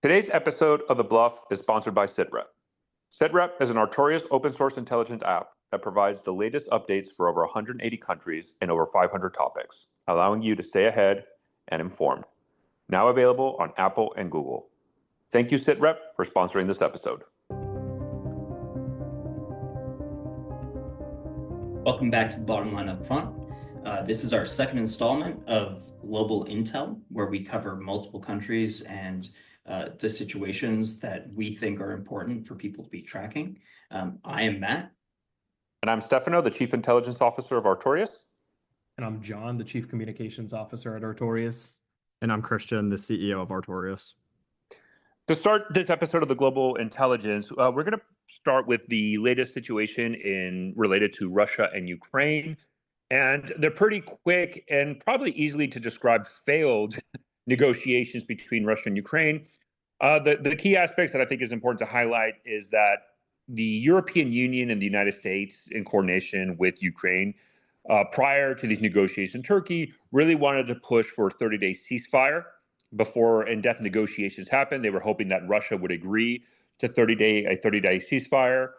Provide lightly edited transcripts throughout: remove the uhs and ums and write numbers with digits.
Today's episode of The Bluff is sponsored by SitRep. SitRep is an Artorias open source intelligence app that provides the latest updates for over 180 countries and over 500 topics, allowing you to stay ahead and informed. Now available on Apple and Google. Thank you, SitRep, for sponsoring this episode. Welcome back to the Bottom Line Up Front. This is our second installment of Global Intel, where we cover multiple countries and the situations that we think are important for people to be tracking. I am Matt. And I'm Stefano, the Chief Intelligence Officer of Artorias. And I'm John, the Chief Communications Officer at Artorias. And I'm Christian, the CEO of Artorias. To start this episode of the Global Intelligence, we're going to start with the latest situation related to Russia and Ukraine. And they're pretty quick and probably easily to describe failed negotiations between Russia and Ukraine. The key aspects that I think is important to highlight is that the European Union and the United States, in coordination with Ukraine, prior to these negotiations, Turkey really wanted to push for a 30-day ceasefire before in-depth negotiations happened. They were hoping that Russia would agree to a 30-day ceasefire.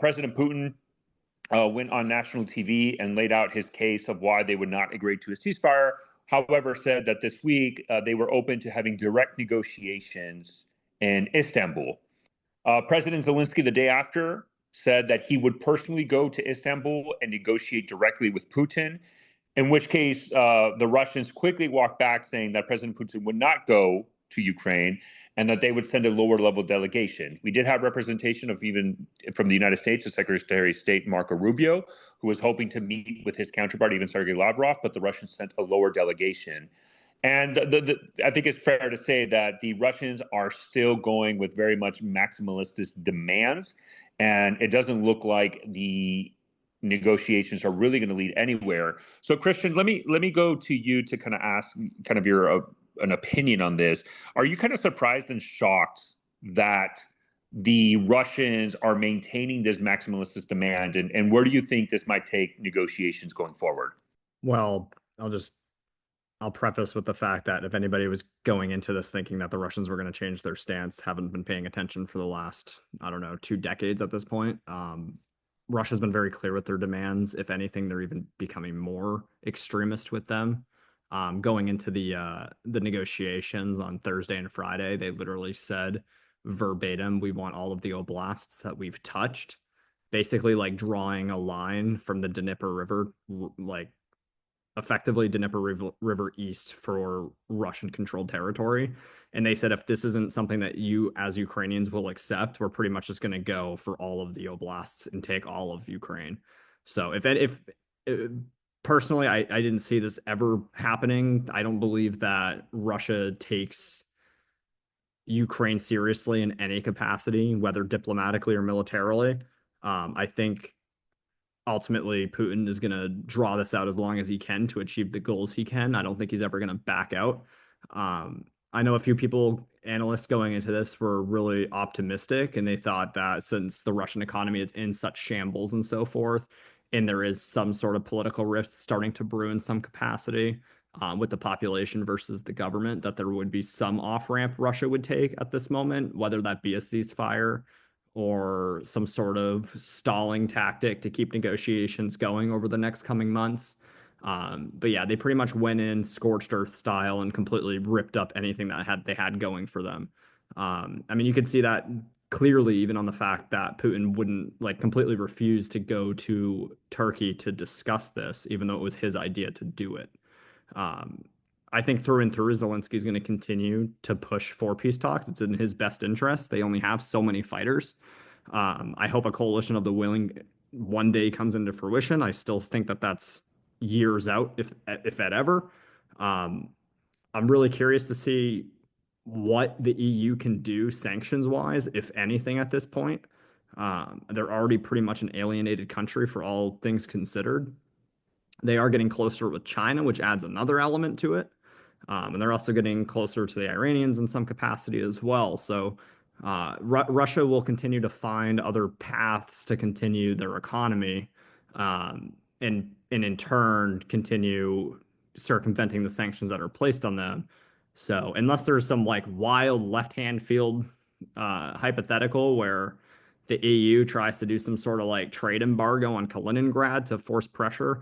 President Putin went on national TV and laid out his case of why they would not agree to a ceasefire. However, said that this week they were open to having direct negotiations in Istanbul. President Zelensky, the day after, said that he would personally go to Istanbul and negotiate directly with Putin, in which case the Russians quickly walked back, saying that President Putin would not go to Ukraine and that they would send a lower level delegation. We did have representation of even from the United States, the Secretary of State, Marco Rubio, who was hoping to meet with his counterpart, even Sergei Lavrov, but the Russians sent a lower delegation. And I think it's fair to say that the Russians are still going with very much maximalist demands, and it doesn't look like the negotiations are really going to lead anywhere. So, Christian, let me go to you to kind of ask kind of your an opinion on this. Are you kind of surprised and shocked that the Russians are maintaining this maximalist demand, and where do you think this might take negotiations going forward? Well, I'll preface with the fact that if anybody was going into this thinking that the Russians were going to change their stance, haven't been paying attention for the last, 2 decades at this point. Russia's been very clear with their demands. If anything, they're even becoming more extremist with them. Going into the negotiations on Thursday and Friday, they literally said verbatim, we want all of the oblasts that we've touched, basically like drawing a line from the Dnieper River, like effectively Dnieper River east for Russian-controlled territory. And they said, if this isn't something that you as Ukrainians will accept, we're pretty much just going to go for all of the oblasts and take all of Ukraine. So if personally, I didn't see this ever happening. I don't believe that Russia takes Ukraine seriously in any capacity, whether diplomatically or militarily. I think ultimately Putin is going to draw this out as long as he can to achieve the goals he can. I don't think he's ever going to back out. I know a few analysts going into this were really optimistic, and they thought that since the Russian economy is in such shambles and so forth, and there is some sort of political rift starting to brew in some capacity with the population versus the government, that there would be some off-ramp Russia would take at this moment, whether that be a ceasefire or some sort of stalling tactic to keep negotiations going over the next coming months. But yeah, they pretty much went in scorched earth style and completely ripped up anything that they had going for them. I mean, you could see that clearly even on the fact that Putin wouldn't completely refuse to go to Turkey to discuss this, even though it was his idea to do it. I think through and through, Zelensky is going to continue to push for peace talks. It's in his best interest. They only have so many fighters. I hope a coalition of the willing one day comes into fruition. I still think that that's years out, if that ever. I'm really curious to see what the EU can do sanctions-wise, if anything, at this point. They're already pretty much an alienated country for all things considered. They are getting closer with China, which adds another element to it. And they're also getting closer to the Iranians in some capacity as well. So Russia will continue to find other paths to continue their economy and in turn continue circumventing the sanctions that are placed on them. So unless there's some like wild left-hand field hypothetical where the EU tries to do some sort of like trade embargo on Kaliningrad to force pressure,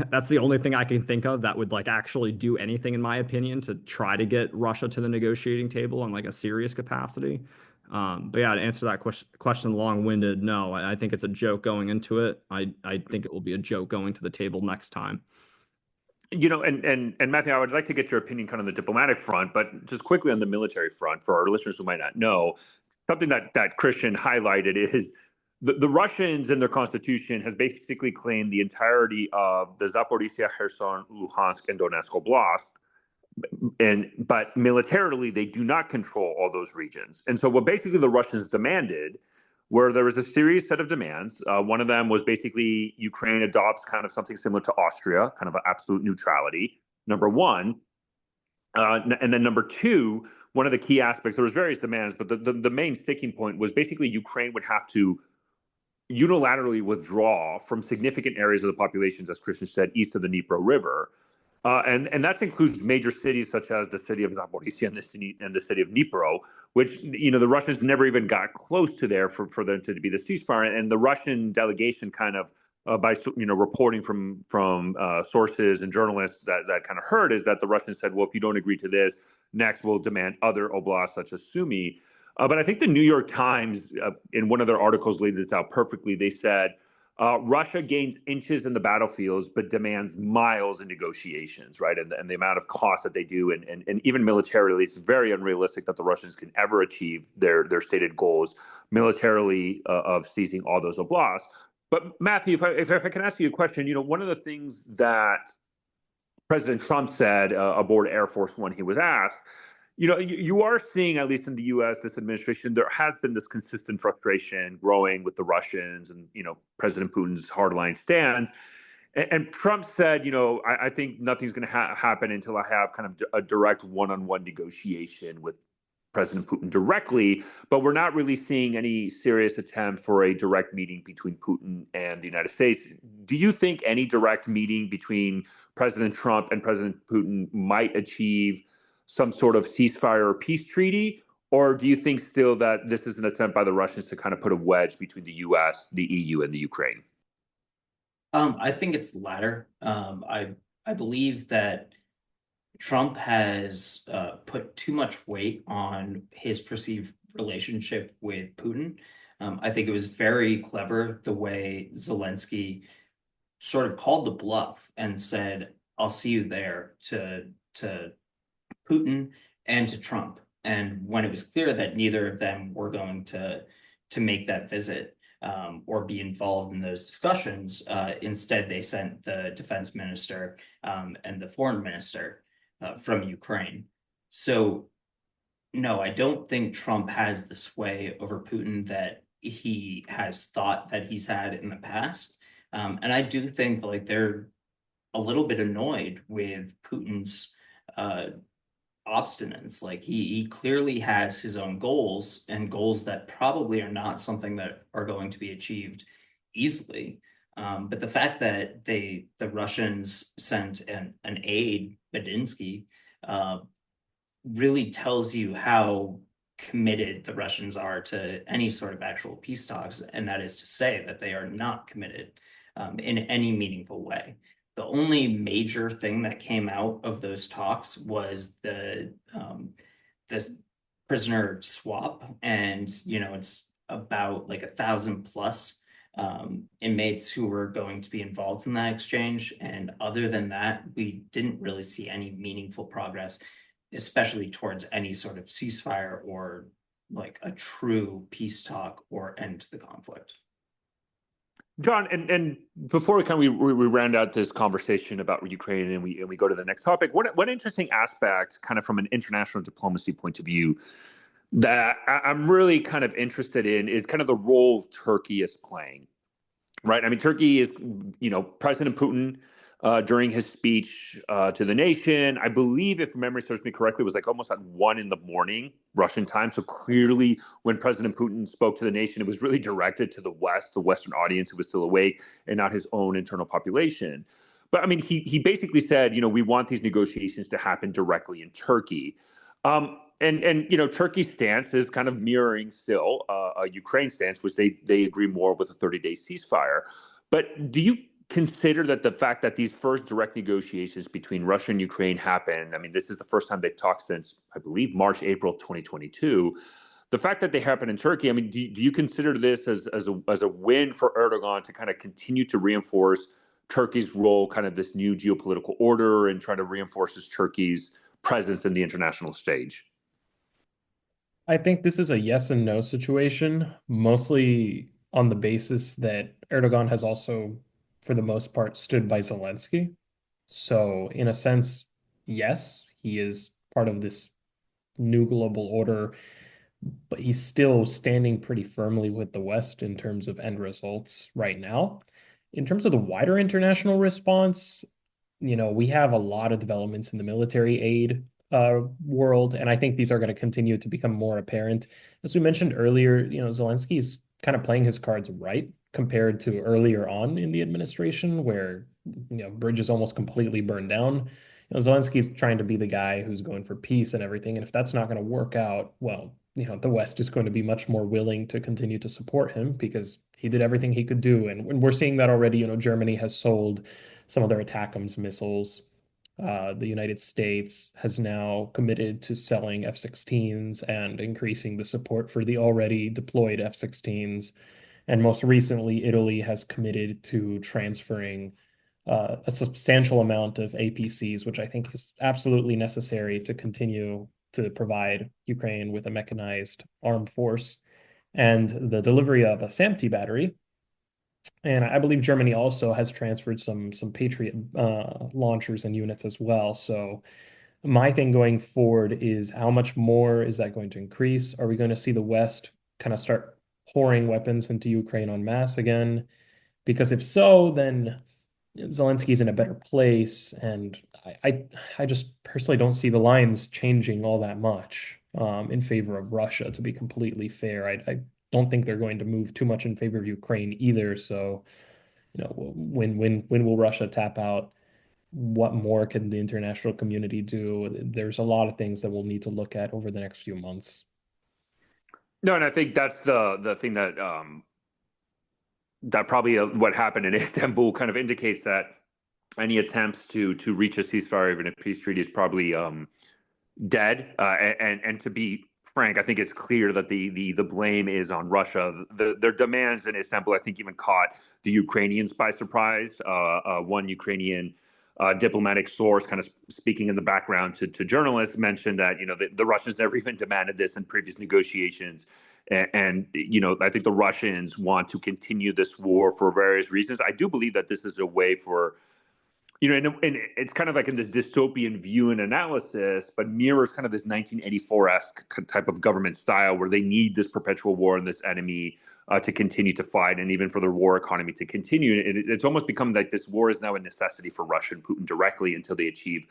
that's the only thing I can think of that would like actually do anything, in my opinion, to try to get Russia to the negotiating table on like a serious capacity. But yeah, to answer that question long-winded, no, I think it's a joke going into it. I think it will be a joke going to the table next time. And Matthew, I would like to get your opinion kind of on the diplomatic front, but just quickly on the military front for our listeners who might not know, something that Christian highlighted is the Russians in their constitution has basically claimed the entirety of the Zaporizhia, Kherson, Luhansk, and Donetsk Oblast. But militarily, they do not control all those regions. And so what basically the Russians demanded where there was a serious set of demands. One of them was basically Ukraine adopts kind of something similar to Austria, kind of an absolute neutrality, number one. And then number two, one of the key aspects, there was various demands, but the main sticking point was basically Ukraine would have to unilaterally withdraw from significant areas of the populations, as Christian said, east of the Dnipro River. And that includes major cities such as the city of Zaporizhia and the city of Dnipro, which the Russians never even got close to there for them to be the ceasefire. And the Russian delegation kind of by reporting from sources and journalists that kind of heard is that the Russians said, well, if you don't agree to this, next we'll demand other oblasts such as Sumy. But I think the New York Times, in one of their articles, laid this out perfectly. They said, Russia gains inches in the battlefields, but demands miles in negotiations, right? And the amount of cost that they do, and even militarily, it's very unrealistic that the Russians can ever achieve their stated goals militarily of seizing all those oblasts. But Matthew, if I can ask you a question, one of the things that President Trump said aboard Air Force One, he was asked, you are seeing, at least in the U.S., this administration, there has been this consistent frustration growing with the Russians and, President Putin's hardline stance. And Trump said, I think nothing's going to happen until I have kind of a direct one-on-one negotiation with President Putin directly. But we're not really seeing any serious attempt for a direct meeting between Putin and the United States. Do you think any direct meeting between President Trump and President Putin might achieve some sort of ceasefire or peace treaty? Or do you think still that this is an attempt by the Russians to kind of put a wedge between the U.S., the EU, and the Ukraine? I think it's the latter. I believe that Trump has put too much weight on his perceived relationship with Putin. I think it was very clever the way Zelensky sort of called the bluff and said, "I'll see you there," to Putin and to Trump. And when it was clear that neither of them were going to make that visit or be involved in those discussions, instead they sent the defense minister and the foreign minister from Ukraine. So no, I don't think Trump has the sway over Putin that he has thought that he's had in the past. And I do think like they're a little bit annoyed with Putin's obstinance. Like he clearly has his own goals, and goals that probably are not something that are going to be achieved easily. But the fact that the Russians sent an aide, Bedinsky, really tells you how committed the Russians are to any sort of actual peace talks, and that is to say that they are not committed in any meaningful way. The only major thing that came out of those talks was the prisoner swap, and it's about like 1,000 plus inmates who were going to be involved in that exchange. And other than that, we didn't really see any meaningful progress, especially towards any sort of ceasefire or like a true peace talk or end to the conflict. John, and before we round out this conversation about Ukraine and we go to the next topic, one interesting aspect, kind of from an international diplomacy point of view, that I'm really kind of interested in is kind of the role Turkey is playing, right? I mean, Turkey is, President Putin during his speech to the nation, I believe, if memory serves me correctly, was like almost at 1 a.m. Russian time. So clearly, when President Putin spoke to the nation, it was really directed to the West, the Western audience who was still awake, and not his own internal population. But I mean, he basically said, we want these negotiations to happen directly in Turkey. And Turkey's stance is kind of mirroring still Ukraine's stance, which they agree more with a 30-day ceasefire. But do you consider that the fact that these first direct negotiations between Russia and Ukraine happened? I mean, this is the first time they've talked since, I believe, March, April 2022. The fact that they happen in Turkey, I mean, do you consider this as a win for Erdogan to kind of continue to reinforce Turkey's role, kind of this new geopolitical order, and try to reinforce Turkey's presence in the international stage? I think this is a yes and no situation, mostly on the basis that Erdogan has also, for the most part, stood by Zelensky. So, in a sense, yes, he is part of this new global order, but he's still standing pretty firmly with the West in terms of end results right now. In terms of the wider international response, we have a lot of developments in the military aid world, and I think these are going to continue to become more apparent. As we mentioned earlier, Zelensky's kind of playing his cards right compared to earlier on in the administration, where bridges almost completely burned down. Zelensky's trying to be the guy who's going for peace and everything, and if that's not going to work out, well, the West is going to be much more willing to continue to support him because he did everything he could do, and we're seeing that already. Germany has sold some of their ATACMS missiles. The United States has now committed to selling F-16s and increasing the support for the already deployed F-16s. And most recently, Italy has committed to transferring a substantial amount of APCs, which I think is absolutely necessary to continue to provide Ukraine with a mechanized armed force. And the delivery of a SAMP-T battery, and I believe Germany also has transferred some Patriot launchers and units as well. So my thing going forward is, how much more is that going to increase? Are we going to see the West kind of start pouring weapons into Ukraine en masse again? Because if so, then Zelensky's in a better place, and I just personally don't see the lines changing all that much in favor of Russia, to be completely fair. I don't think they're going to move too much in favor of Ukraine either. So, when will Russia tap out? What more can the international community do? There's a lot of things that we'll need to look at over the next few months. No, and I think that's the thing that that probably what happened in Istanbul kind of indicates that any attempts to reach a ceasefire, even a peace treaty, is probably dead. And to be frank, I think it's clear that the blame is on Russia. Their demands in Istanbul, I think, even caught the Ukrainians by surprise. One Ukrainian diplomatic source, kind of speaking in the background to journalists, mentioned that the Russians never even demanded this in previous negotiations. And I think the Russians want to continue this war for various reasons. I do believe that this is a way for and it's kind of like in this dystopian view and analysis, but mirrors kind of this 1984-esque type of government style where they need this perpetual war and this enemy to continue to fight, and even for the war economy to continue. It's almost become like this war is now a necessity for Russia and Putin directly until they achieve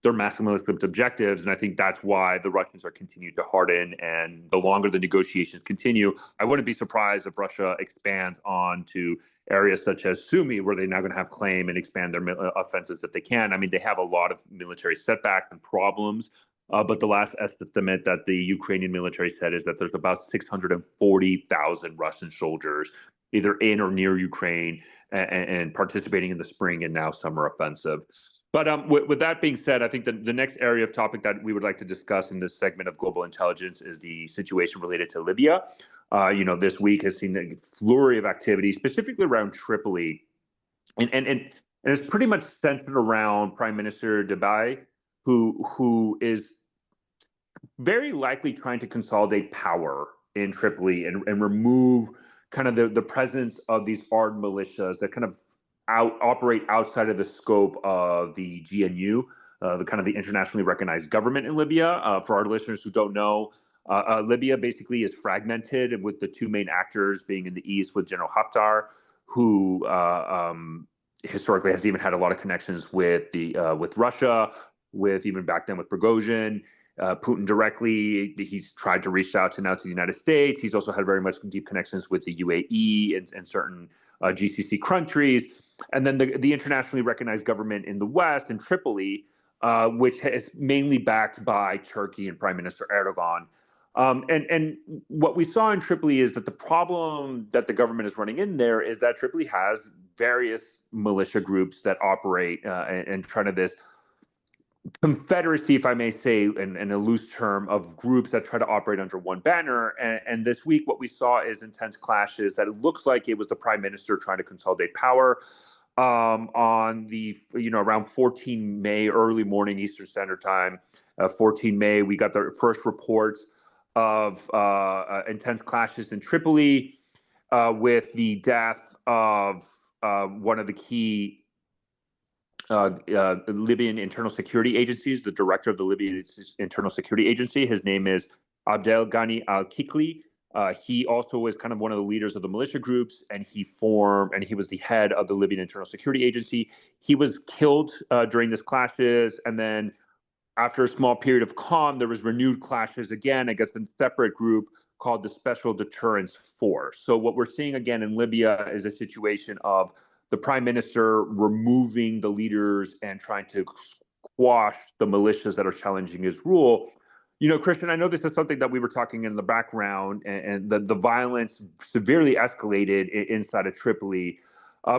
their maximalist objectives. And I think that's why the Russians are continuing to harden. And the longer the negotiations continue, I wouldn't be surprised if Russia expands on to areas such as Sumy, where they're now going to have claim and expand their offensives if they can. I mean, they have a lot of military setbacks and problems. But the last estimate that the Ukrainian military said is that there's about 640,000 Russian soldiers either in or near Ukraine and participating in the spring and now summer offensive. But with that being said, I think the next area of topic that we would like to discuss in this segment of Global Intelligence is the situation related to Libya. This week has seen a flurry of activity, specifically around Tripoli, and it's pretty much centered around Prime Minister Deby, who is very likely trying to consolidate power in Tripoli and remove kind of the presence of these armed militias that kind of operate outside of the scope of the GNU, the internationally recognized government in Libya. For our listeners who don't know, Libya basically is fragmented, with the two main actors being in the east with General Haftar, who historically has even had a lot of connections with Russia, with even back then with Prigozhin. Putin directly, he's tried to reach out to the United States. He's also had very much deep connections with the UAE and certain GCC countries. And then the internationally recognized government in the West, in Tripoli, which is mainly backed by Turkey and Prime Minister Erdogan. And what we saw in Tripoli is that the problem that the government is running in there is that Tripoli has various militia groups that operate and try to this confederacy, if I may say, in a loose term, of groups that try to operate under one banner. And this week, what we saw is intense clashes that it looks like it was the prime minister trying to consolidate power. On the, around 14 May, early morning Eastern Standard Time, 14 May, we got the first reports of intense clashes in Tripoli with the death of one of the key Libyan internal security agencies, the director of the Libyan internal security agency. His name is Abdel Ghani al-Kikli. He also was kind of one of the leaders of the militia groups, and he was the head of the Libyan internal security agency. He was killed during these clashes, and then after a small period of calm, there was renewed clashes again against a separate group called the Special Deterrence Force. So what we're seeing again in Libya is a situation of the prime minister removing the leaders and trying to squash the militias that are challenging his rule. Christian, I know this is something that we were talking in the background, and the violence severely escalated inside of Tripoli.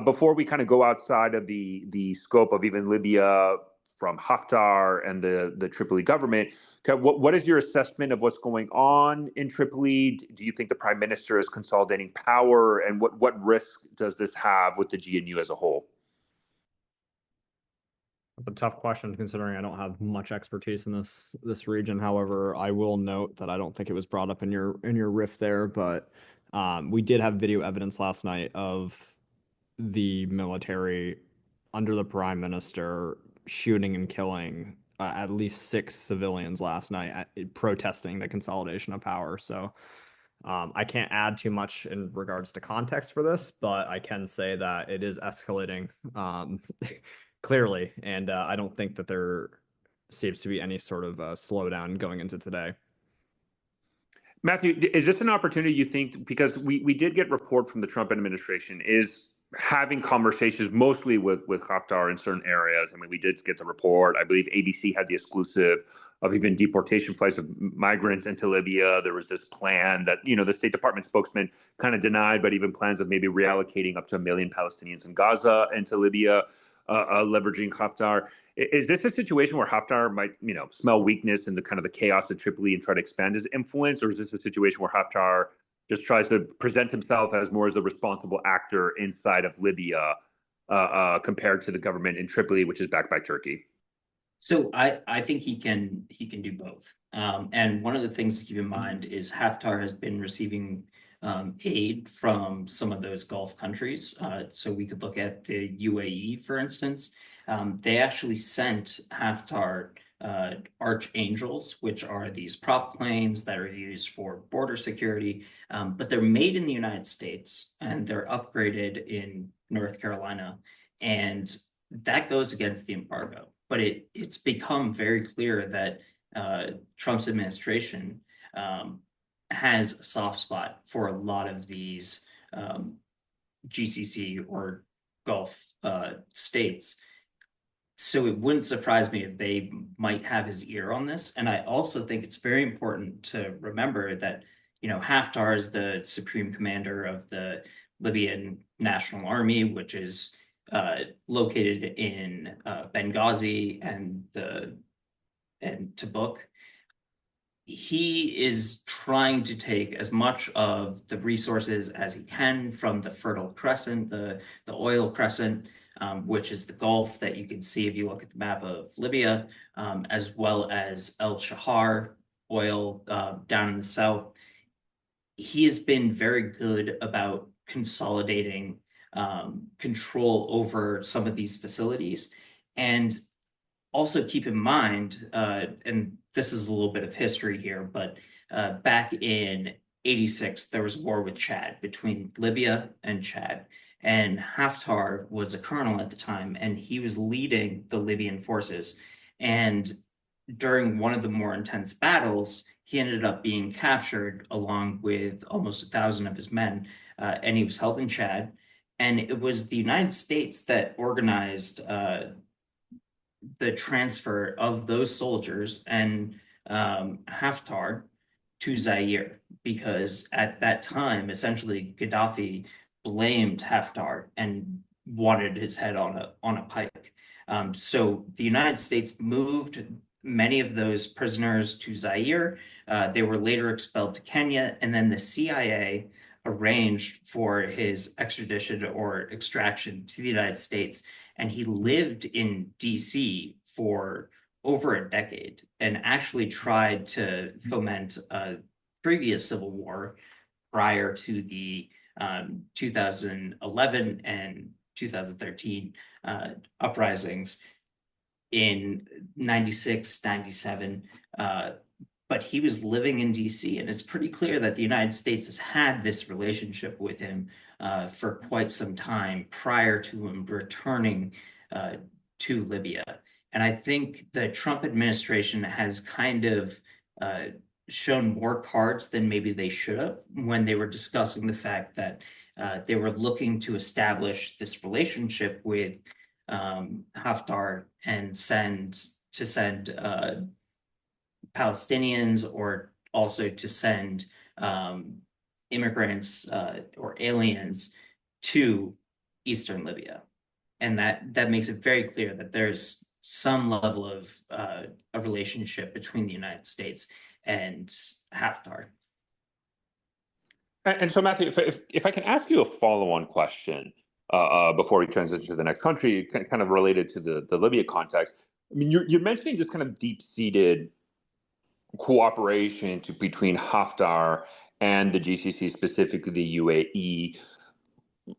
Before we kind of go outside of the scope of even Libya from Haftar and the Tripoli government, what is your assessment of what's going on in Tripoli? Do you think the prime minister is consolidating power, and what risk does this have with the GNU as a whole? That's a tough question considering I don't have much expertise in this region. However, I will note that I don't think it was brought up in your riff there, but we did have video evidence last night of the military under the prime minister shooting and killing at least 6 civilians last night protesting the consolidation of power. So I can't add too much in regards to context for this, but I can say that it is escalating clearly, and I don't think that there seems to be any sort of slowdown going into today. Matthew, is this an opportunity you think, because we did get report from the Trump administration, is having conversations mostly with Haftar in certain areas? I mean, we did get the report. I believe ABC had the exclusive of even deportation flights of migrants into Libya. There was this plan that, the State Department spokesman kind of denied, but even plans of maybe reallocating up to 1 million Palestinians in Gaza into Libya, leveraging Haftar. Is this a situation where Haftar might, smell weakness in the kind of the chaos of Tripoli and try to expand his influence, or is this a situation where Haftar just tries to present himself as more as a responsible actor inside of Libya compared to the government in Tripoli, which is backed by Turkey? So I think he can do both. And one of the things to keep in mind is Haftar has been receiving aid from some of those Gulf countries. So we could look at the UAE, for instance. They actually sent Haftar Archangels, which are these prop planes that are used for border security, but they're made in the United States and they're upgraded in North Carolina. And that goes against the embargo. But it's become very clear that Trump's administration has a soft spot for a lot of these GCC or Gulf states. So it wouldn't surprise me if they might have his ear on this. And I also think it's very important to remember that, Haftar is the supreme commander of the Libyan National Army, which is located in Benghazi and Tabuk. He is trying to take as much of the resources as he can from the Fertile Crescent, the oil crescent, which is the Gulf that you can see if you look at the map of Libya, as well as El Shahar oil down in the south. He has been very good about consolidating control over some of these facilities. And also keep in mind, and this is a little bit of history here, but back in '86, there was a war with Chad, between Libya and Chad. And Haftar was a colonel at the time, and he was leading the Libyan forces. And during one of the more intense battles, he ended up being captured along with almost 1,000 of his men, and he was held in Chad. And it was the United States that organized the transfer of those soldiers and Haftar to Zaire, because at that time, essentially, Gaddafi blamed Haftar and wanted his head on a pike. So the United States moved many of those prisoners to Zaire. They were later expelled to Kenya, and then the CIA arranged for his extradition or extraction to the United States. And he lived in DC for over a decade and actually tried to foment a previous civil war prior to the 2011 and 2013 uprisings in 96, 97. But he was living in DC, and it's pretty clear that the United States has had this relationship with him for quite some time prior to him returning to Libya. And I think the Trump administration has kind of shown more cards than maybe they should have when they were discussing the fact that they were looking to establish this relationship with Haftar and send Palestinians, or also to send immigrants or aliens to Eastern Libya. And that makes it very clear that there's some level of a relationship between the United States and Haftar. And so, Matthew, if I can ask you a follow-on question before we transition to the next country, kind of related to the Libya context. I mean, you're mentioning this kind of deep-seated cooperation between Haftar and the GCC, specifically the UAE.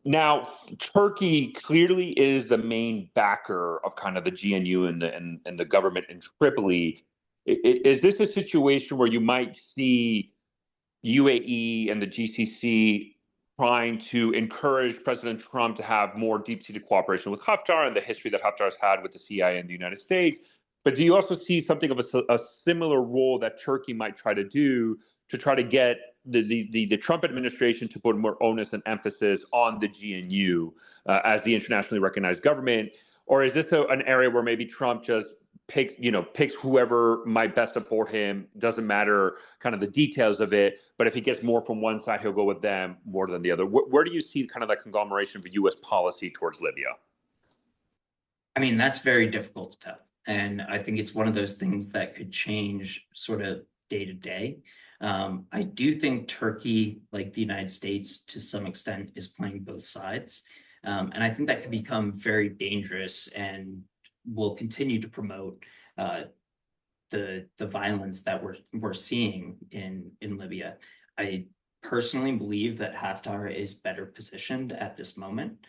Now, Turkey clearly is the main backer of kind of the GNU and the government in Tripoli. Is this a situation where you might see UAE and the GCC trying to encourage President Trump to have more deep-seated cooperation with Haftar and the history that Haftar has had with the CIA in the United States? But do you also see something of a similar role that Turkey might try to do to try to get the Trump administration to put more onus and emphasis on the GNU as the internationally recognized government? Or is this an area where maybe Trump just picks whoever might best support him, doesn't matter kind of the details of it, but if he gets more from one side, he'll go with them more than the other? Where do you see kind of that conglomeration of U.S. policy towards Libya? I mean, that's very difficult to tell. And I think it's one of those things that could change sort of day to day. I do think Turkey, like the United States, to some extent, is playing both sides. And I think that could become very dangerous and will continue to promote the violence that we're seeing in Libya. I personally believe that Haftar is better positioned at this moment.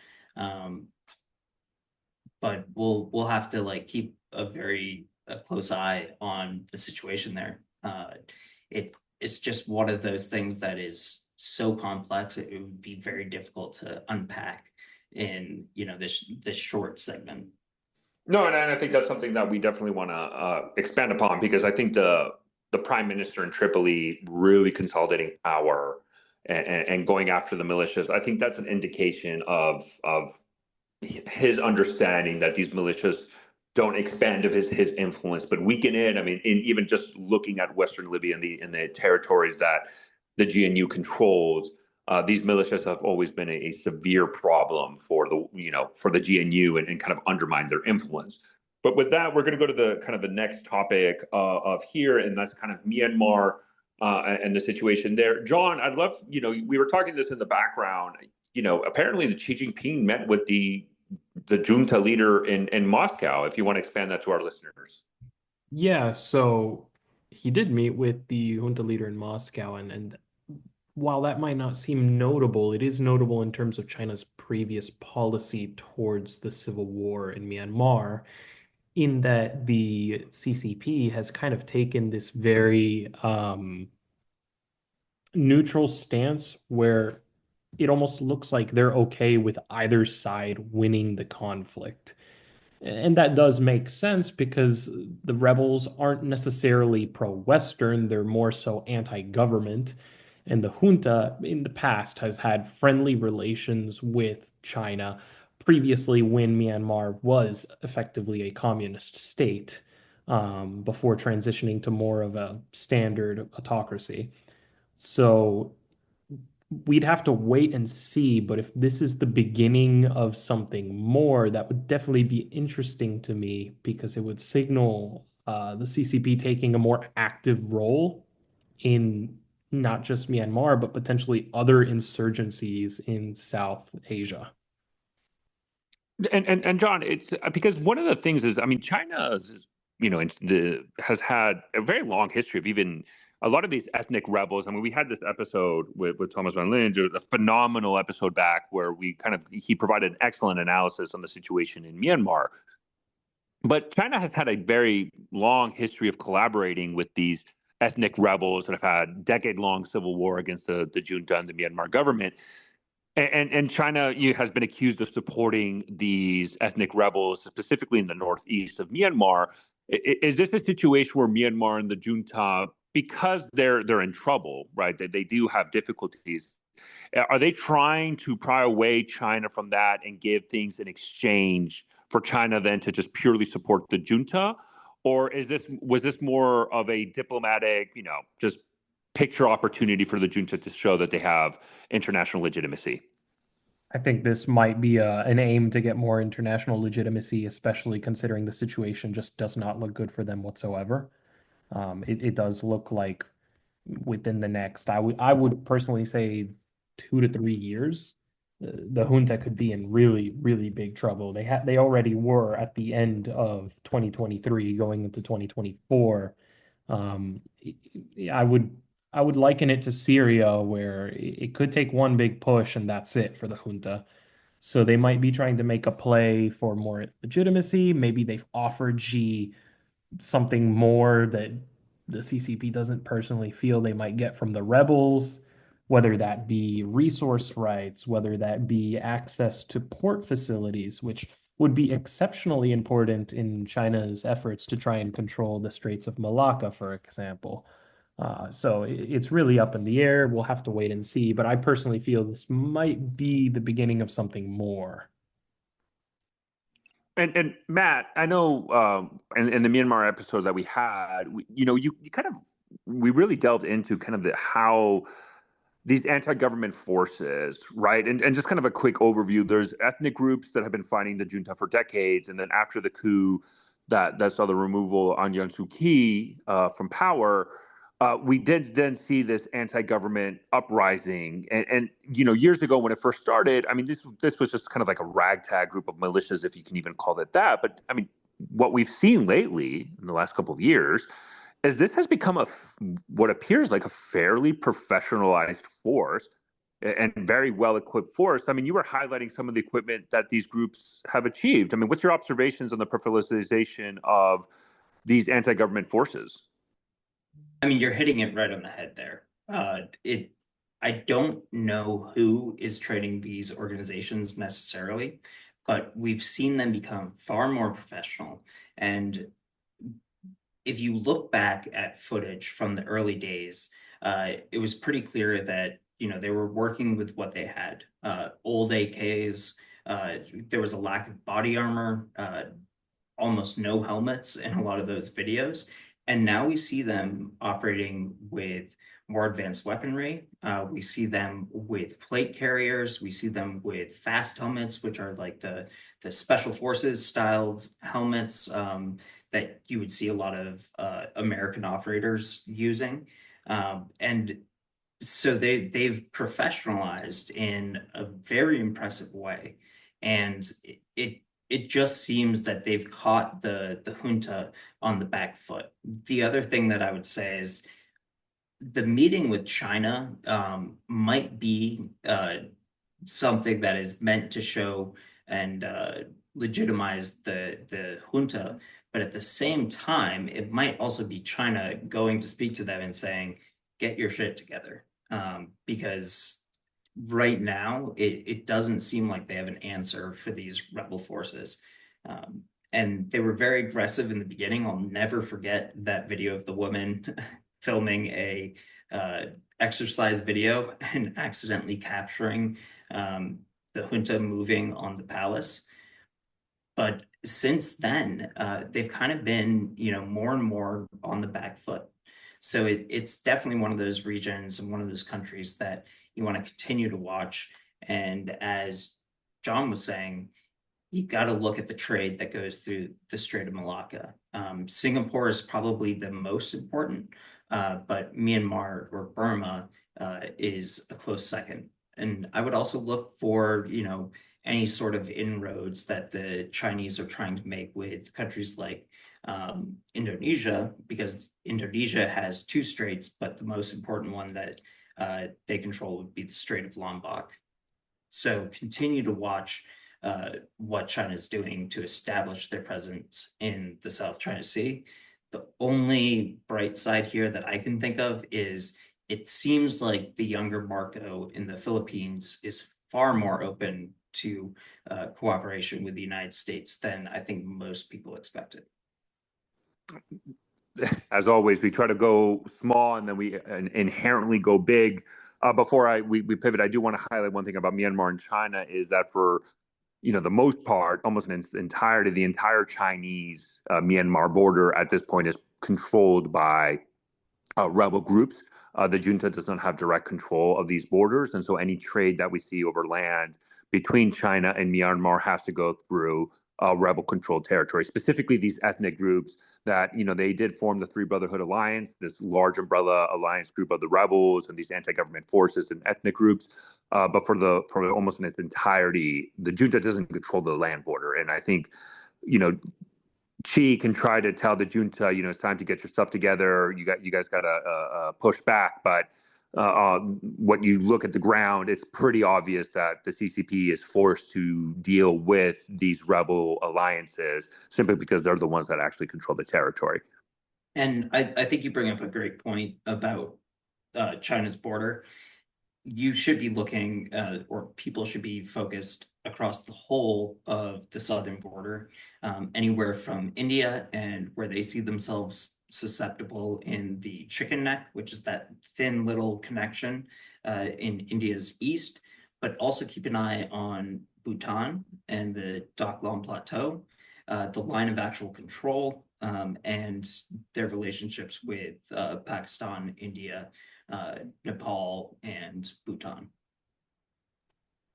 But we'll have to keep a close eye on the situation there. It's just one of those things that is so complex, it would be very difficult to unpack in this short segment. No, and I think that's something that we definitely want to expand upon, because I think the prime minister in Tripoli really consolidating power and going after the militias, I think that's an indication of his understanding that these militias don't expand of his influence, but weaken it. I mean, even just looking at Western Libya and the territories that the GNU controls, these militias have always been a severe problem for the GNU and kind of undermine their influence. But with that, we're going to go to the next topic of here, and that's kind of Myanmar and the situation there. John, I'd love, we were talking this in the background. Apparently the Xi Jinping met with the junta leader in Moscow. If you want to expand that to our listeners. Yeah, so he did meet with the junta leader in Moscow, and while that might not seem notable, it is notable in terms of China's previous policy towards the civil war in Myanmar, in that the CCP has kind of taken this very neutral stance where it almost looks like they're okay with either side winning the conflict. And that does make sense because the rebels aren't necessarily pro-Western, they're more so anti-government. And the junta in the past has had friendly relations with China, previously when Myanmar was effectively a communist state, before transitioning to more of a standard autocracy. So we'd have to wait and see, but if this is the beginning of something more, that would definitely be interesting to me because it would signal the CCP taking a more active role in not just Myanmar, but potentially other insurgencies in South Asia. And John, it's because one of the things is, I mean, China, has had a very long history of even a lot of these ethnic rebels. I mean, we had this episode with Thomas Van Linde, a phenomenal episode back where he provided an excellent analysis on the situation in Myanmar. But China has had a very long history of collaborating with these ethnic rebels that have had decade-long civil war against the junta and the Myanmar government. And China has been accused of supporting these ethnic rebels, specifically in the northeast of Myanmar. Is this a situation where Myanmar and the junta, because they're in trouble, right? They do have difficulties. Are they trying to pry away China from that and give things in exchange for China then to just purely support the junta? Or was this more of a diplomatic, just picture opportunity for the junta to show that they have international legitimacy? I think this might be an aim to get more international legitimacy, especially considering the situation just does not look good for them whatsoever. It does look like within the next, I would personally say 2 to 3 years, the junta could be in really, really big trouble. They already were at the end of 2023, going into 2024. Um, I would I would liken it to Syria, where it could take one big push and that's it for the junta. So they might be trying to make a play for more legitimacy. Maybe they've offered Xi something more that the CCP doesn't personally feel they might get from the rebels, whether that be resource rights, whether that be access to port facilities, which would be exceptionally important in China's efforts to try and control the Straits of Malacca, for example. So it's really up in the air. We'll have to wait and see. But I personally feel this might be the beginning of something more. And Matt, I know in the Myanmar episode that we had, we really delved into kind of how these anti-government forces, right? And just kind of a quick overview. There's ethnic groups that have been fighting the junta for decades, and then after the coup that saw the removal of Aung San Suu Kyi from power, we did then see this anti-government uprising. And years ago when it first started, I mean, this was just kind of like a ragtag group of militias, if you can even call it that. But I mean, what we've seen lately in the last couple of years is this has become what appears like a fairly professionalized force and very well equipped force. I mean, you were highlighting some of the equipment that these groups have achieved. I mean, what's your observations on the professionalization of these anti-government forces? I mean, you're hitting it right on the head there. I don't know who is training these organizations necessarily, but we've seen them become far more professional. And if you look back at footage from the early days, it was pretty clear that they were working with what they had. Old AKs. There was a lack of body armor. Almost no helmets in a lot of those videos. And now we see them operating with more advanced weaponry. We see them with plate carriers. We see them with fast helmets, which are like the special forces styled helmets that you would see a lot of American operators using. And so they've professionalized in a very impressive way. And it just seems that they've caught the junta on the back foot. The other thing that I would say is the meeting with China might be something that is meant to show and legitimize the junta, but at the same time, it might also be China going to speak to them and saying, "Get your shit together," because right now it doesn't seem like they have an answer for these rebel forces. And they were very aggressive in the beginning. I'll never forget that video of the woman filming a exercise video and accidentally capturing the junta moving on the palace. But since then, they've kind of been, more and more on the back foot. So it's definitely one of those regions and one of those countries that you want to continue to watch. And as John was saying, you got to look at the trade that goes through the Strait of Malacca. Singapore is probably the most important, but Myanmar or Burma is a close second. And I would also look for, any sort of inroads that the Chinese are trying to make with countries like Indonesia, because Indonesia has two straits, but the most important one that they control would be the Strait of Lombok. So continue to watch what China is doing to establish their presence in the South China Sea. The only bright side here that I can think of is it seems like the younger Marco in the Philippines is far more open to cooperation with the United States than I think most people expected. As always, we try to go small and then we inherently go big. Before we pivot, I do want to highlight one thing about Myanmar and China is that for the most part, almost in its entirety, the entire Chinese Myanmar border at this point is controlled by rebel groups. The junta does not have direct control of these borders, and so any trade that we see over land between China and Myanmar has to go through rebel-controlled territory. Specifically, these ethnic groups that they did form the Three Brotherhood Alliance, this large umbrella alliance group of the rebels and these anti-government forces and ethnic groups. But for almost in its entirety, the junta doesn't control the land border, and I think Xi can try to tell the junta, it's time to get your stuff together. You guys got to push back. But what you look at the ground, it's pretty obvious that the CCP is forced to deal with these rebel alliances simply because they're the ones that actually control the territory. And I think you bring up a great point about China's border. You should be looking, or people should be focused across the whole of the southern border, anywhere from India and where they see themselves susceptible in the chicken neck, which is that thin little connection in India's east, but also keep an eye on Bhutan and the Doklam Plateau, the line of actual control, and their relationships with Pakistan, India, Nepal, and Bhutan.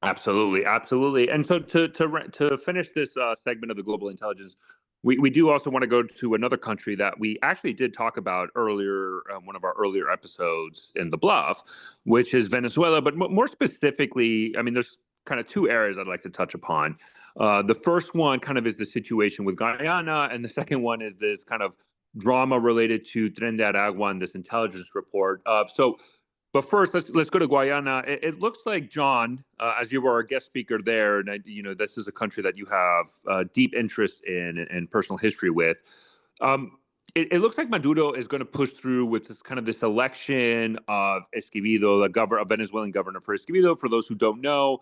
Absolutely, absolutely. And so to finish this segment of the global intelligence, we do also want to go to another country that we actually did talk about earlier, one of our earlier episodes in the Bluff, which is Venezuela. But more specifically, I mean, there's kind of two areas I'd like to touch upon. The first one kind of is the situation with Guyana, and the second one is this kind of drama related to Tren de Aragua and this intelligence report. But first, let's go to Guyana. It looks like, John, as you were our guest speaker there, and this is a country that you have deep interest in and personal history with. It looks like Maduro is going to push through with this election of Escobedo, a Venezuelan governor for Escobedo. For those who don't know,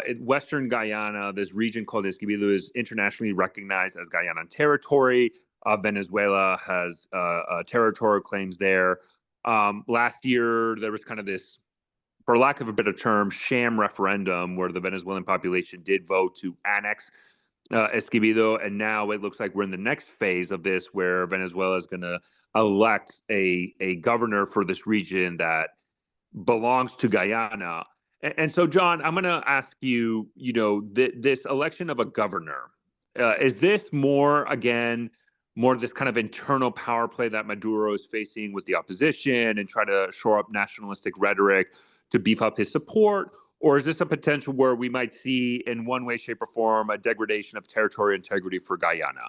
in Western Guyana, this region called Escobedo is internationally recognized as Guyanan territory. Venezuela has territorial claims there. Last year, there was kind of this, for lack of a better term, sham referendum where the Venezuelan population did vote to annex Escobedo. And now it looks like we're in the next phase of this where Venezuela is going to elect a governor for this region that belongs to Guyana. And so, John, I'm going to ask you, this election of a governor, is this more this kind of internal power play that Maduro is facing with the opposition and try to shore up nationalistic rhetoric to beef up his support? Or is this a potential where we might see in one way, shape, or form a degradation of territorial integrity for Guyana?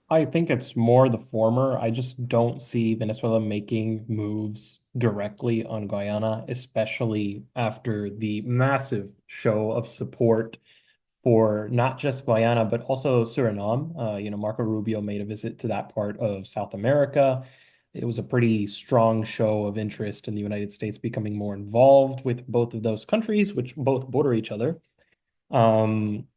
I think it's more the former. I just don't see Venezuela making moves directly on Guyana, especially after the massive show of support for not just Guyana, but also Suriname. Marco Rubio made a visit to that part of South America. It was a pretty strong show of interest in the United States becoming more involved with both of those countries, which both border each other. Sending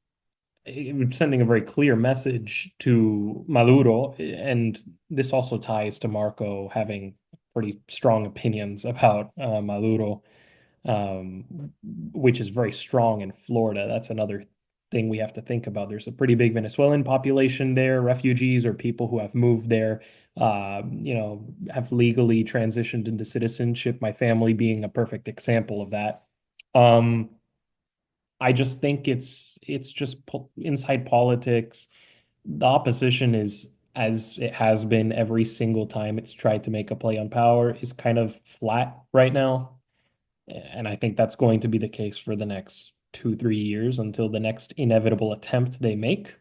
a very clear message to Maduro, and this also ties to Marco having pretty strong opinions about Maduro. which is very strong in Florida. That's another thing we have to think about. There's a pretty big Venezuelan population there, refugees or people who have moved there, have legally transitioned into citizenship, my family being a perfect example of that. Um, I just think it's just inside politics. The opposition is, as it has been every single time it's tried to make a play on power, is kind of flat right now. And I think that's going to be the case for the next 2, 3 years until the next inevitable attempt they make.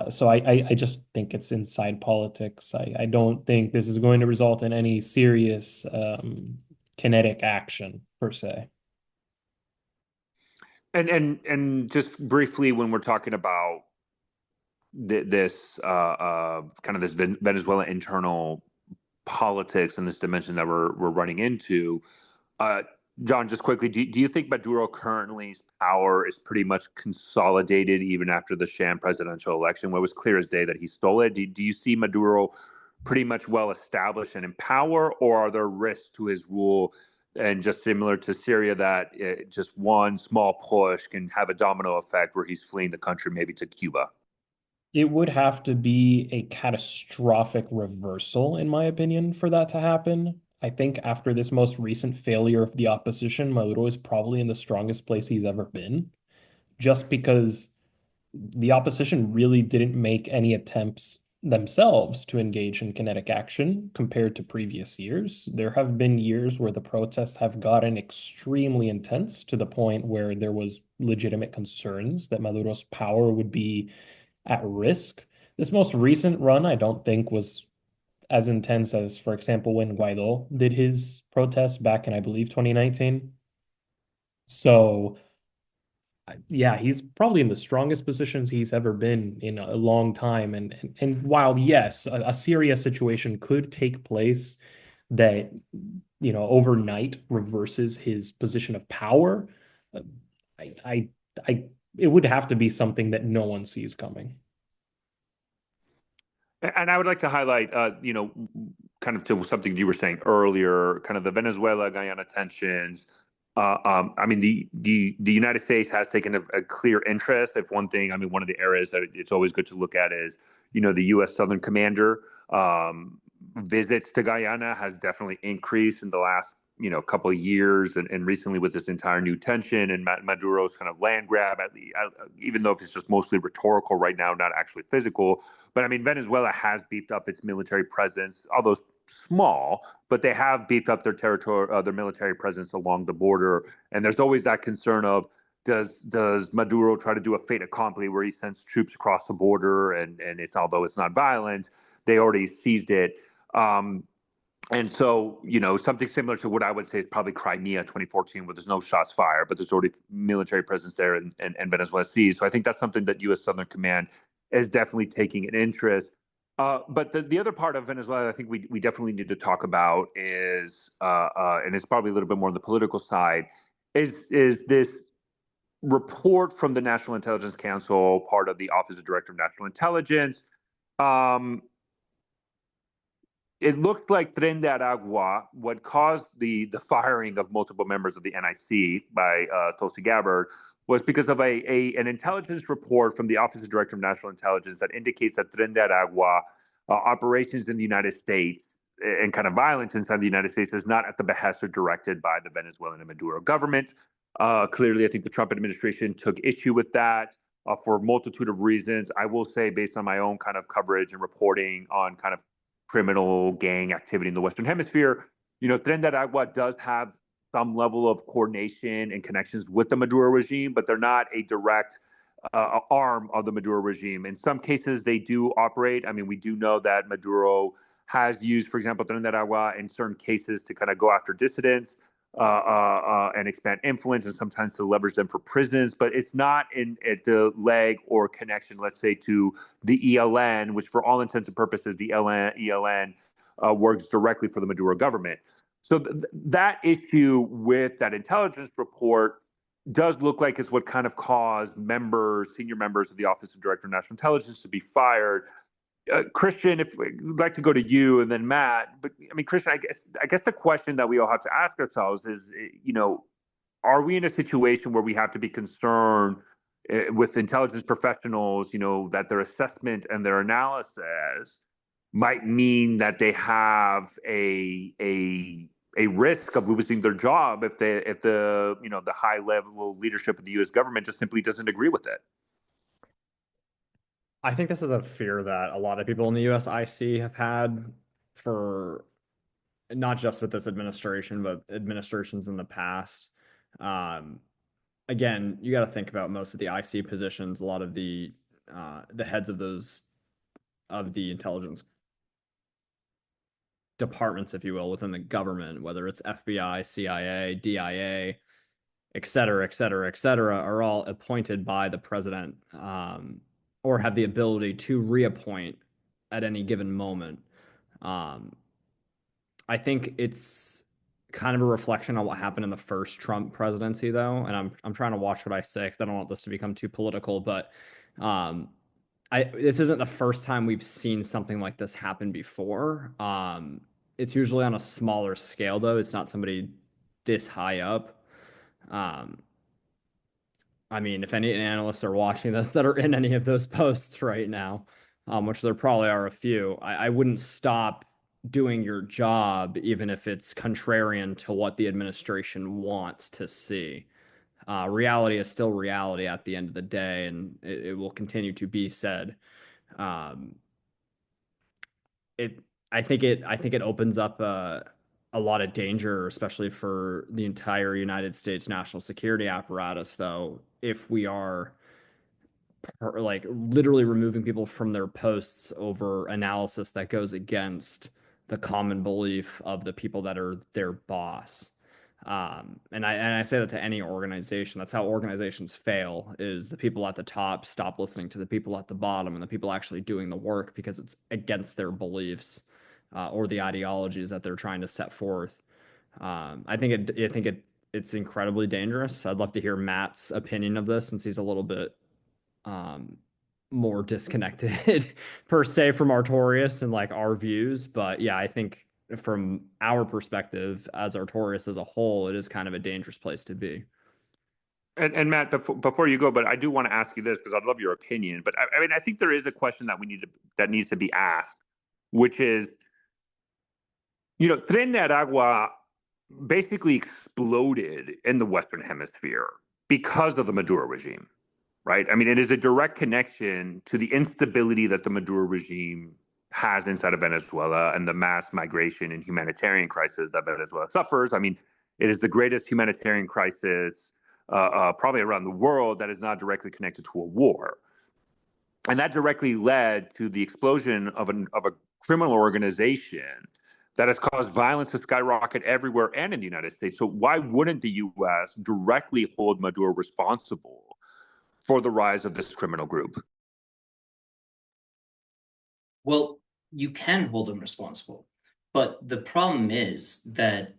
So I just think it's inside politics. I don't think this is going to result in any serious kinetic action per se. And just briefly, when we're talking about this kind of this Venezuela internal politics and this dimension that we're running into, uh, John, just quickly, do you think Maduro currently's power is pretty much consolidated even after the sham presidential election, where it was clear as day that he stole it? Do you see Maduro pretty much well established and in power, or are there risks to his rule? And just similar to Syria, that just one small push can have a domino effect where he's fleeing the country, maybe to Cuba. It would have to be a catastrophic reversal, in my opinion, for that to happen. I think after this most recent failure of the opposition, Maduro is probably in the strongest place he's ever been, just because the opposition really didn't make any attempts themselves to engage in kinetic action compared to previous years. There have been years where the protests have gotten extremely intense to the point where there was legitimate concerns that Maduro's power would be at risk. This most recent run, I don't think was as intense as, for example, when Guaido did his protest back in, I believe, 2019. So, yeah, he's probably in the strongest positions he's ever been in a long time. And while, yes, a serious situation could take place that, overnight reverses his position of power, uh, I, I, it would have to be something that no one sees coming. And I would like to highlight, kind of to something you were saying earlier, kind of the Venezuela-Guyana tensions. I mean, the United States has taken a clear interest. If one thing, I mean, one of the areas that it's always good to look at is, the U.S. Southern Commander visits to Guyana has definitely increased in the last, couple of years, and recently with this entire new tension and Maduro's kind of land grab, even though if it's just mostly rhetorical right now, not actually physical. But I mean, Venezuela has beefed up its military presence, although small, but they have beefed up their territory, their military presence along the border. And there's always that concern of, does Maduro try to do a fait accompli where he sends troops across the border, and it's, although it's not violent, they already seized it. And so, something similar to what I would say is probably Crimea 2014, where there's no shots fired, but there's already military presence there, and Venezuela seized. So I think that's something that U.S. Southern Command is definitely taking an interest. But the other part of Venezuela I think we definitely need to talk about is, and it's probably a little bit more on the political side, is this report from the National Intelligence Council, part of the Office of Director of National Intelligence. It looked like Tren de Aragua, what caused the firing of multiple members of the NIC by Tulsi Gabbard, was because of an intelligence report from the Office of Director of National Intelligence that indicates that Tren de Aragua operations in the United States and kind of violence inside the United States is not at the behest or directed by the Venezuelan and Maduro government. Clearly, I think the Trump administration took issue with that for a multitude of reasons. I will say, based on my own kind of coverage and reporting on kind of criminal gang activity in the Western Hemisphere, Tren de Aragua does have some level of coordination and connections with the Maduro regime, but they're not a direct arm of the Maduro regime. In some cases, they do operate. I mean, we do know that Maduro has used, for example, Tren de Aragua in certain cases to kind of go after dissidents and expand influence, and sometimes to leverage them for prisons. But it's not at the leg or connection, let's say, to the ELN, which for all intents and purposes, the ELN works directly for the Maduro government. So that issue with that intelligence report does look like it's what kind of caused senior members of the Office of Director of National Intelligence to be fired. Christian, if we'd like to go to you and then Matt, but I mean, Christian, I guess the question that we all have to ask ourselves is, are we in a situation where we have to be concerned with intelligence professionals, that their assessment and their analysis might mean that they have a risk of losing their job if the high level leadership of the U.S. government just simply doesn't agree with it? I think this is a fear that a lot of people in the USIC have had for not just with this administration, but administrations in the past. Um, Again, you got to think about most of the IC positions, a lot of the heads of those of the intelligence departments, if you will, within the government, whether it's FBI, CIA, DIA, et cetera, et cetera, et cetera, are all appointed by the president, or have the ability to reappoint at any given moment. Um, I think it's kind of a reflection on what happened in the first Trump presidency, though, and I'm trying to watch what I say because I don't want this to become too political, but um, this isn't the first time we've seen something like this happen before. It's usually on a smaller scale, though. It's not somebody this high up. Um, I mean, if any analysts are watching this that are in any of those posts right now, which there probably are a few, I wouldn't stop doing your job, even if it's contrarian to what the administration wants to see. Reality is still reality at the end of the day, and it will continue to be said. Um, it, I think it opens up a lot of danger, especially for the entire United States national security apparatus, though, if we are like literally removing people from their posts over analysis that goes against the common belief of the people that are their boss. And I say that to any organization. That's how organizations fail, is the people at the top stop listening to the people at the bottom and the people actually doing the work because it's against their beliefs, or the ideologies that they're trying to set forth. It's incredibly dangerous. I'd love to hear Matt's opinion of this since he's a little bit um, more disconnected per se from Artorias and like our views. But yeah, I think from our perspective as Artorias as a whole, it is kind of a dangerous place to be. And Matt, before you go, but I do want to ask you this because I'd love your opinion. But I mean, I think there is a question that needs to be asked, which is, Tren de Aragua basically exploded in the Western Hemisphere because of the Maduro regime, right? I mean, it is a direct connection to the instability that the Maduro regime has inside of Venezuela and the mass migration and humanitarian crisis that Venezuela suffers. I mean, it is the greatest humanitarian crisis probably around the world that is not directly connected to a war. And that directly led to the explosion of a criminal organization that has caused violence to skyrocket everywhere and in the United States. So why wouldn't the U.S. directly hold Maduro responsible for the rise of this criminal group? Well, you can hold them responsible, but the problem is that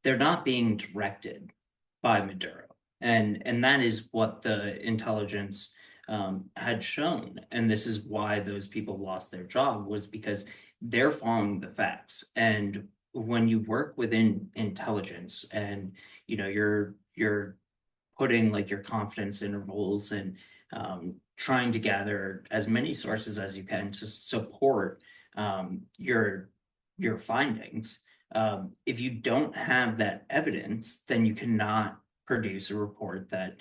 they're not being directed by Maduro, and that is what the intelligence had shown, and this is why those people lost their job, was because they're following the facts. And when you work within intelligence, and you're putting like your confidence intervals and trying to gather as many sources as you can to support your findings. If you don't have that evidence, then you cannot produce a report that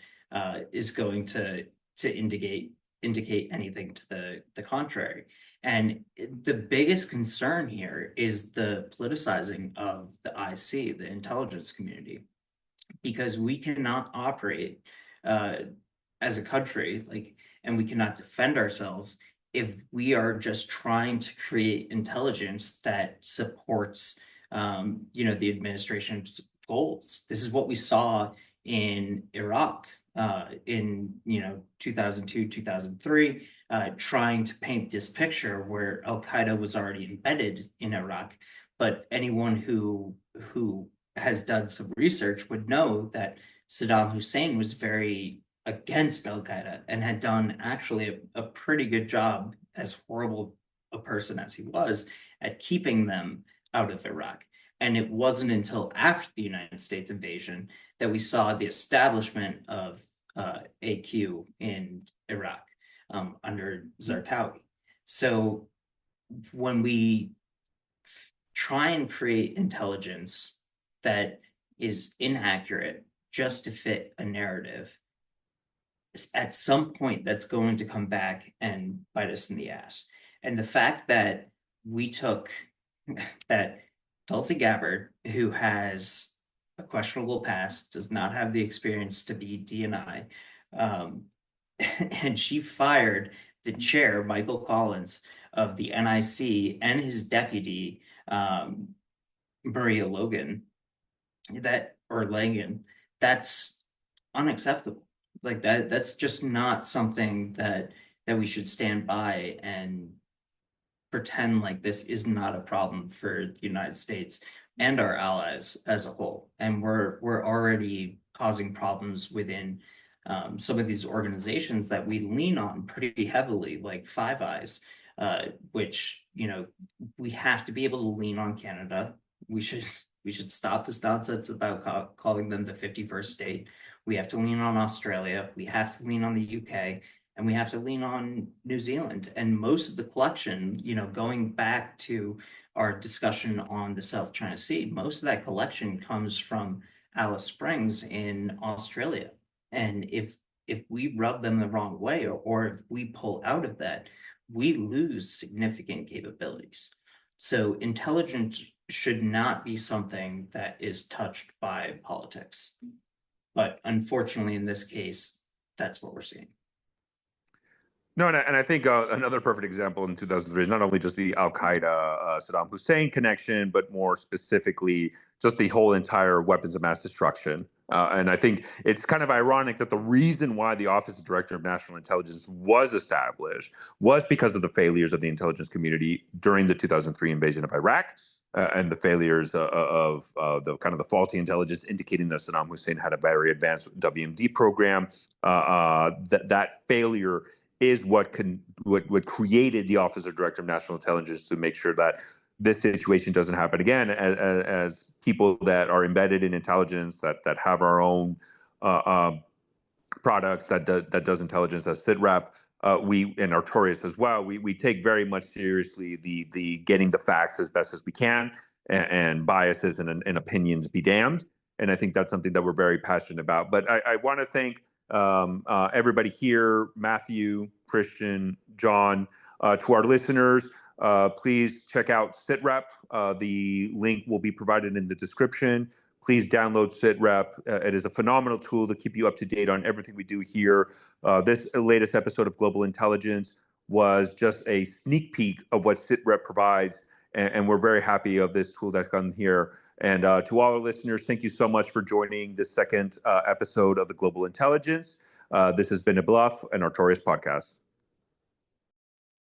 is going to indicate anything to the contrary. And the biggest concern here is the politicizing of the IC, the intelligence community, because we cannot operate as a country, and we cannot defend ourselves if we are just trying to create intelligence that supports the administration's goals. This is what we saw in Iraq in 2002, 2003, trying to paint this picture where Al-Qaeda was already embedded in Iraq. But anyone who has done some research would know that Saddam Hussein was very against Al-Qaeda and had done actually a pretty good job, as horrible a person as he was at keeping them out of Iraq. And it wasn't until after the United States invasion that we saw the establishment of AQ in Iraq under Zarqawi. So when we try and create intelligence that is inaccurate just to fit a narrative, at some point that's going to come back and bite us in the ass. And the fact that we took that Tulsi Gabbard, who has a questionable past, does not have the experience to be DNI, and she fired the chair, Michael Collins, of the NIC and his deputy, Maria Logan, Langan, that's unacceptable. Like that's just not something that we should stand by and pretend like this is not a problem for the United States and our allies as a whole. And we're already causing problems within some of these organizations that we lean on pretty heavily, like Five Eyes, which, you know, we have to be able to lean on Canada. We should stop this nonsense about calling them the 51st state. We have to lean on Australia. We have to lean on the UK. And we have to lean on New Zealand. And most of the collection, you know, going back to our discussion on the South China Sea, most of that collection comes from Alice Springs in Australia. And if we rub them the wrong way, or if we pull out of that, we lose significant capabilities. So intelligence should not be something that is touched by politics. But unfortunately, in this case, that's what we're seeing. No, and I think another perfect example in 2003 is not only just the Al Qaeda Saddam Hussein connection, but more specifically just the whole entire weapons of mass destruction. And I think it's kind of ironic that the reason why the Office of Director of National Intelligence was established was because of the failures of the intelligence community during the 2003 invasion of Iraq. And the failures of the kind of the faulty intelligence indicating that Saddam Hussein had a very advanced WMD program. That failure is what created the Office of Director of National Intelligence to make sure that this situation doesn't happen again. As people that are embedded in intelligence, that have our own products that does intelligence as SITREP, we and Artorias as well. We take very much seriously the getting the facts as best as we can, and biases and opinions be damned. And I think that's something that we're very passionate about. But I want to thank everybody here, Matthew, Christian, John, to our listeners. Please check out SITREP. The link will be provided in the description. Please download SITREP. It is a phenomenal tool to keep you up to date on everything we do here. This latest episode of Global Intelligence was just a sneak peek of what SITREP provides, and we're very happy of this tool that's come here. And to all our listeners, thank you so much for joining this second episode of the Global Intelligence. This has been a Bluff and Artorias podcast.